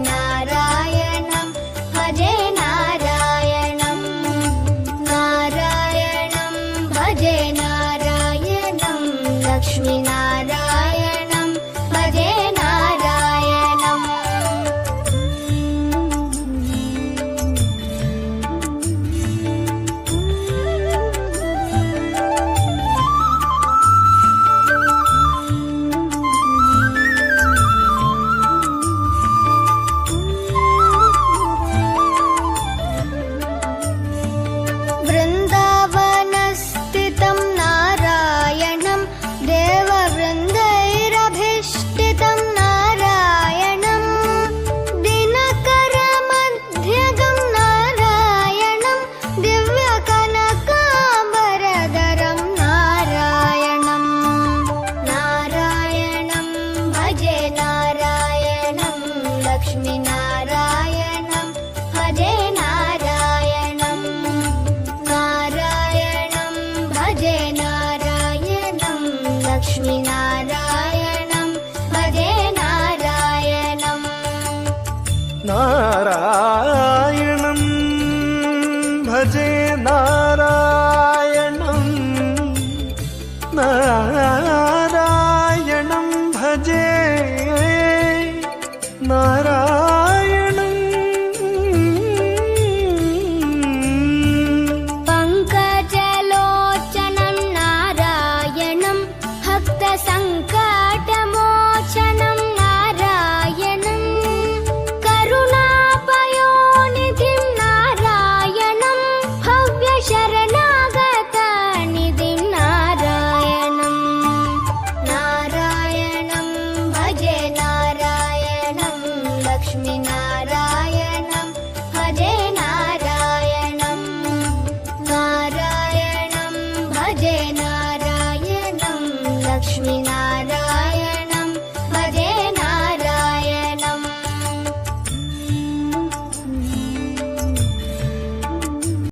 नारायणं भजे नारायणं नारायणं भजे नारायणं लक्ष्मीनारायणं भजे नारायणम् वृन्दावनस्थितं नारायणं देववृन्दैरभीष्टितं नारायणं दिनकरमध्यगं नारायणं दिव्यकनकाम्बरधरं नारायणं नारायणं भजे नारायणं लक्ष्मीनारायणं भजे नारायणं नारायणं भजे नारायणं लक्ष्मीनारायणं भजे नारायणम् नारायणं भजे नारायणं नारायणं भजे नारायणम् पङ्कजलोचनं नारायणं भक्तसङ्कटमोचनं नारायणं करुणापयोनिधिं नारायणं भव्यशरणागतनिधिं नारायणं नारायणं भजे नारायणं लक्ष्मीनारायणं